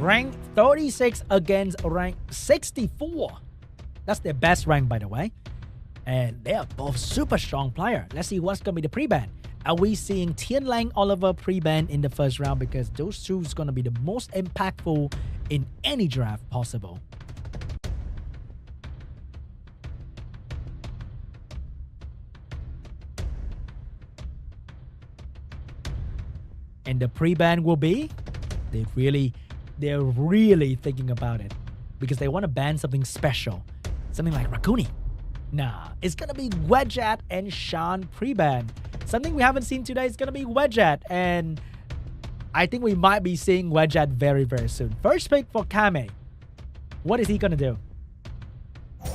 rank 36 against rank 64. That's their best rank, by the way. And they are both super strong players. Let's see what's going to be the pre-ban. Are we seeing Tianlang Oliver pre-ban in the first round? Because those two is going to be the most impactful in any draft possible. And the pre-ban will be, they're really thinking about it, because they want to ban something special, something like Rakuni. Nah, it's gonna be Wedget and Shan pre-ban. Something we haven't seen today is gonna be Wedget, and I think we might be seeing Wedget very, very soon. First pick for Kame. What is he gonna do?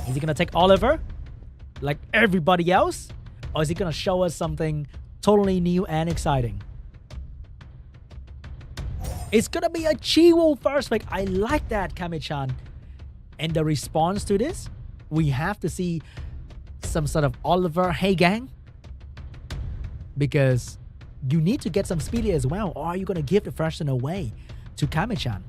Is he gonna take Oliver like everybody else, or is he gonna show us something totally new and exciting? It's gonna be a Chiwu first pick. I like that, KAMECHAN. And the response to this, we have to see some sort of Oliver Hey Gang, because you need to get some speedy as well, or are you gonna give the first one away to KAMECHAN?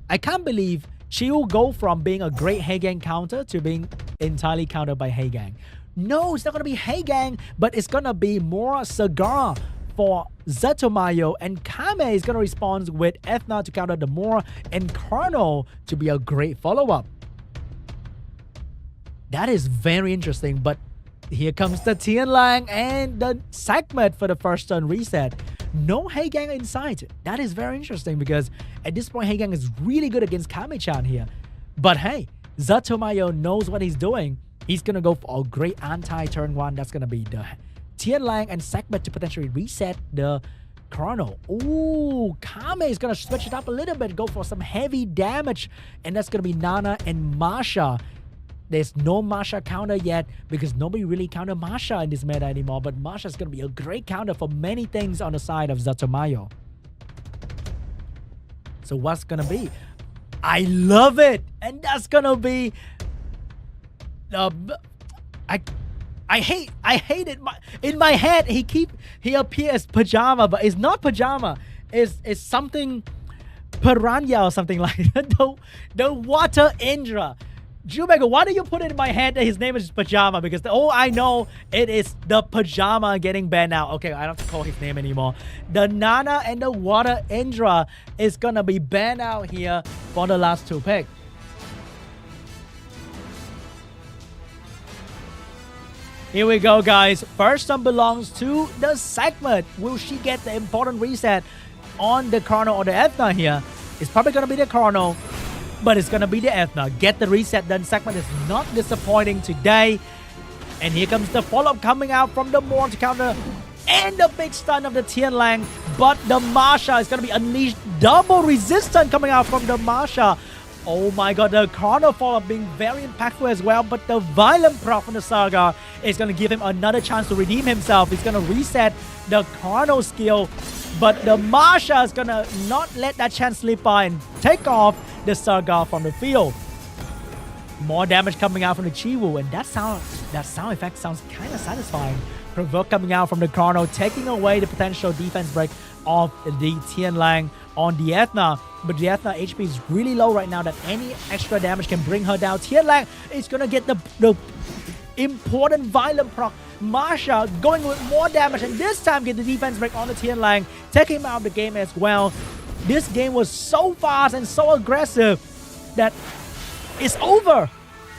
I can't believe Chiwu go from being a great Hey Gang counter to being entirely countered by Hey Gang. No, it's not gonna be Hey Gang, but it's gonna be more Cigar for ZUTTOMAYO, and Kame is going to respond with Ethna to counter the Moore, and Colonel to be a great follow-up. That is very interesting, but here comes the Tianlang and the segment for the first turn reset. No Hey Gang inside. That is very interesting, because at this point, Hey Gang is really good against KAMECHAN here. But hey, ZUTTOMAYO knows what he's doing. He's going to go for a great anti-turn one. That's going to be the Tianlang and segment to potentially reset the Chrono. Ooh, Kame is going to switch it up a little bit, go for some heavy damage, and that's going to be Nana and Masha. There's no Masha counter yet, because nobody really counter Masha in this meta anymore, but Masha is going to be a great counter for many things on the side of ZUTTOMAYO. So what's going to be? I love it! And that's going to be... I hate it. In my head, he appears pajama, but it's not pajama. It's something piranha or something like that. The water Indra. Jumego, why do you put it in my head that his name is Pajama? Because I know it is the Pajama getting banned now. Okay, I don't have to call his name anymore. The Nana and the Water Indra is gonna be banned out here for the last two picks. Here we go, guys. First one belongs to the segment. Will she get the important reset on the Chrono or the Ethna here? It's probably going to be the Chrono, but it's going to be the Ethna. Get the reset done. Segment is not disappointing today. And here comes the follow-up coming out from the Moore to counter, and the big stun of the Tianlang. But the Masha is going to be unleashed. Double resistance coming out from the Masha. Oh my god, the Chrono follow-up being very impactful as well, but the Violent Proc from the Saga is going to give him another chance to redeem himself. He's going to reset the Chrono skill, but the Masha is going to not let that chance slip by and take off the Saga from the field. More damage coming out from the Chiwu, and that sound effect sounds kind of satisfying. Provoke coming out from the Chrono, taking away the potential defense break of the Tianlang on the Ethna. But the Ethna HP is really low right now that any extra damage can bring her down. Tianlang is going to get the important Violent Proc. Masha going with more damage, and this time get the defense break on the Tianlang, taking him out of the game as well. This game was so fast and so aggressive that it's over.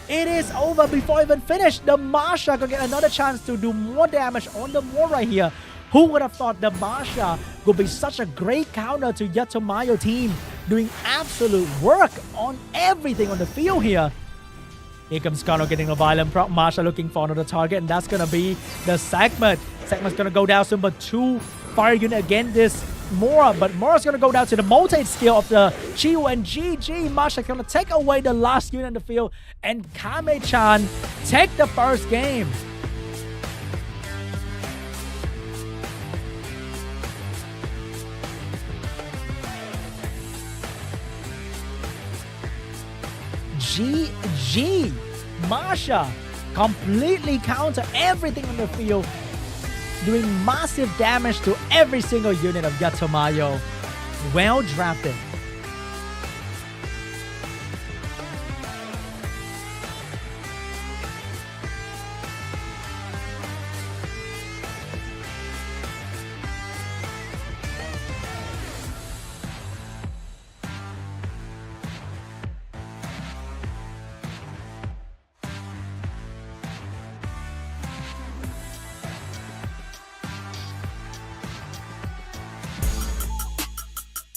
It is over before even finished. The Masha gonna get another chance to do more damage on the Moore right here. Who would have thought the Masha would be such a great counter to ZUTTOMAYO team, doing absolute work on everything on the field here. Here comes Kano getting a Violent Proc. Masha looking for another target, and that's gonna be the segment. Segment's gonna go down soon, but 2 fire unit again this Moore, but Moore's gonna go down to the multi skill of the Chiwu, and GG. Masha gonna take away the last unit in the field, and KAMECHAN take the first game. GG. Masha completely counter everything on the field, doing massive damage to every single unit of ZUTTOMAYO. Well drafted.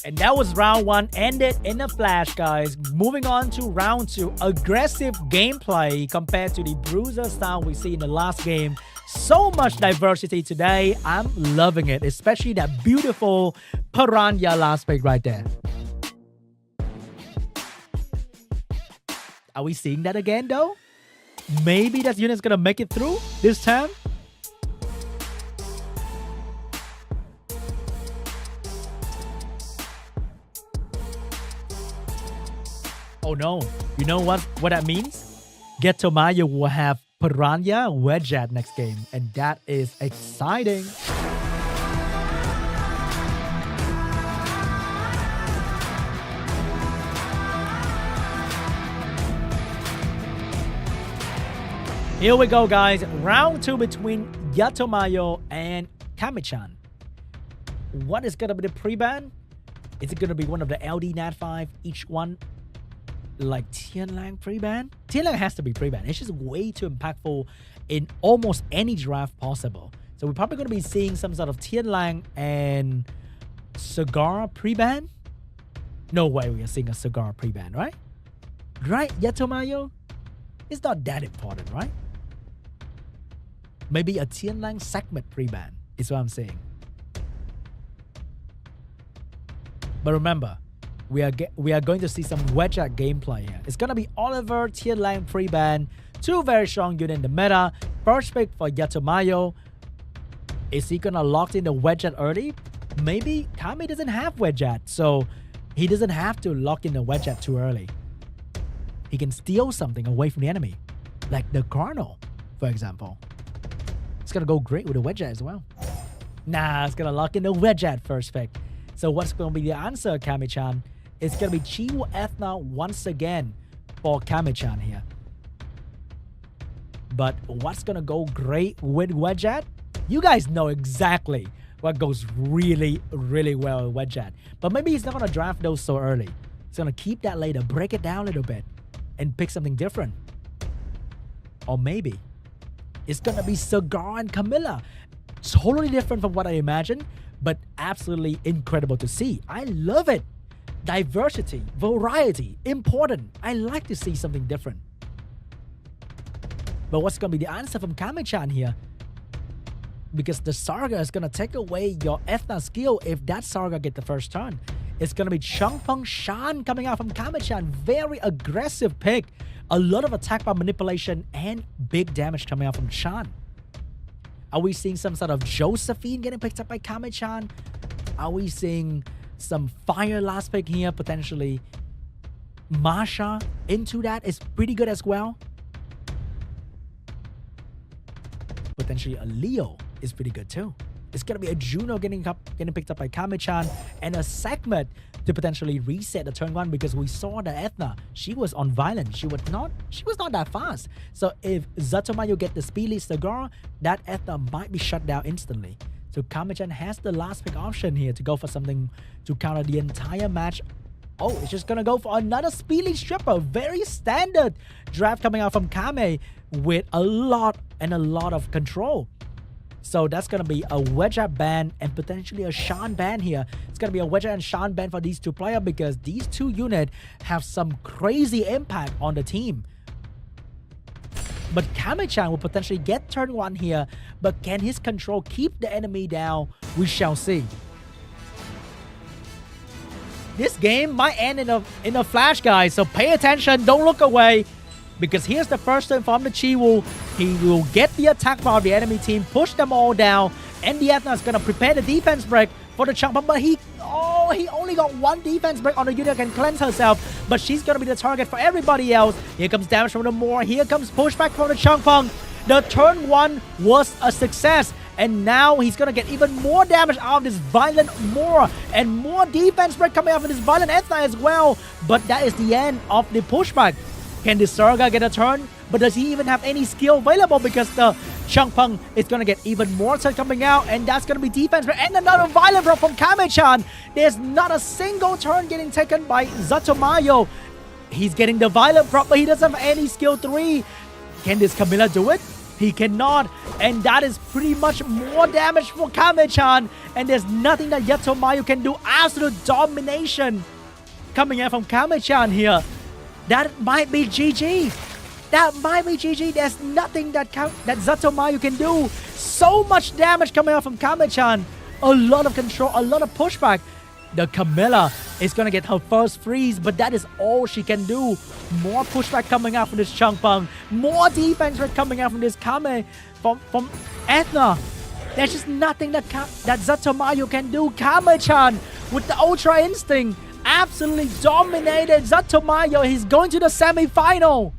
And that was round 1, ended in a flash, guys. Moving on to round 2, aggressive gameplay compared to the bruiser style we see in the last game. So much diversity today. I'm loving it, especially that beautiful piranha last pick right there. Are we seeing that again though? Maybe that unit's gonna make it through this time. Oh no, you know what that means? ZUTTOMAYO will have Piranha Wedgeat next game, and that is exciting. Here we go, guys. Round 2 between ZUTTOMAYO and KAMECHAN. What is gonna be the pre-ban? Is it gonna be one of the LD Nat 5, each one like Tianlang pre-ban? Tianlang has to be pre-ban. It's just way too impactful in almost any draft possible. So we're probably going to be seeing some sort of Tianlang and Cigar pre-ban. No way we are seeing a Cigar pre-ban, right? Right, ZUTTOMAYO? It's not that important, right? Maybe a Tianlang segment pre-ban is what I'm saying. But remember, we are going to see some Wedgeat gameplay here. It's going to be Oliver, Tianlang pre-ban, 2 very strong units in the meta. First pick for ZUTTOMAYO. Is he going to lock in the Wedgeat early? Maybe Kame doesn't have Wedgeat, so he doesn't have to lock in the Wedgeat too early. He can steal something away from the enemy, like the Colonel, for example. It's going to go great with the Wedgeat as well. Nah, it's going to lock in the Wedgeat first pick. So what's going to be the answer, KAMECHAN? It's going to be Chiwu Ethna once again for KAMECHAN here. But what's going to go great with Wedgeat? You guys know exactly what goes really, really well with Wedgeat. But maybe he's not going to draft those so early. He's going to keep that later, break it down a little bit, and pick something different. Or maybe it's going to be Cigar and Camilla. Totally different from what I imagined, but absolutely incredible to see. I love it. Diversity, variety, important. I like to see something different. But what's going to be the answer from KAMECHAN here? Because the Saga is going to take away your Ethna skill if that Saga get the first turn. It's going to be Changpeng Shan coming out from KAMECHAN. Very aggressive pick. A lot of attack by manipulation and big damage coming out from Shan. Are we seeing some sort of Josephine getting picked up by KAMECHAN? Are we seeing some fire last pick here, potentially? Masha into that is pretty good as well. Potentially a Leo is pretty good too. It's going to be a Juno getting picked up by KAMECHAN, and a segment to potentially reset the turn 1, because we saw the Ethna. She was on violence. She was not that fast. So if ZUTTOMAYO get the Speedly Cigar, that Ethna might be shut down instantly. So KAMECHAN has the last pick option here to go for something to counter the entire match. Oh, it's just going to go for another Speedly Stripper. Very standard draft coming out from Kame with a lot of control. So that's going to be a Wedgeat ban and potentially a Shan ban here. It's going to be a Wedgeat and Shan ban for these two players, because these two units have some crazy impact on the team. But KAMECHAN will potentially get turn 1 here, but can his control keep the enemy down? We shall see. This game might end in a flash, guys, so pay attention, don't look away. Because here's the first turn from the Chiwu. He will get the attack power of the enemy team, push them all down, and the Ethna is going to prepare the defense break for the Changpeng. But he only got 1 defense break on the unit that can cleanse herself, but she's going to be the target for everybody else. Here comes damage from the Moor. Here comes pushback from the Changpeng. The turn 1 was a success, And now he's gonna get even more damage out of this Violent More and more defense spread coming out of this Violent Ethna as well. But that is the end of the pushback. Can the Surga get a turn? But does he even have any skill available? Because the Changpeng is gonna get even more turn coming out, and that's gonna be defense spread. And another Violent Drop from KAMECHAN. There's not a single turn getting taken by ZUTTOMAYO. He's getting the Violent Drop, but he doesn't have any skill 3. Can this Camilla do it? He cannot, and that is pretty much more damage for KAMECHAN, and there's nothing that ZUTTOMAYO can do. Absolute domination coming out from KAMECHAN here. That might be GG. That might be GG. There's nothing that ZUTTOMAYO can do. So much damage coming out from KAMECHAN. A lot of control, a lot of pushback. The Camilla is gonna get her first freeze, but that is all she can do. More pushback coming out from this Changpeng. More defense rate coming out from this Kame from Ethna. There's just nothing that ZUTTOMAYO can do. KAMECHAN with the Ultra Instinct absolutely dominated ZUTTOMAYO. He's going to the semi-final.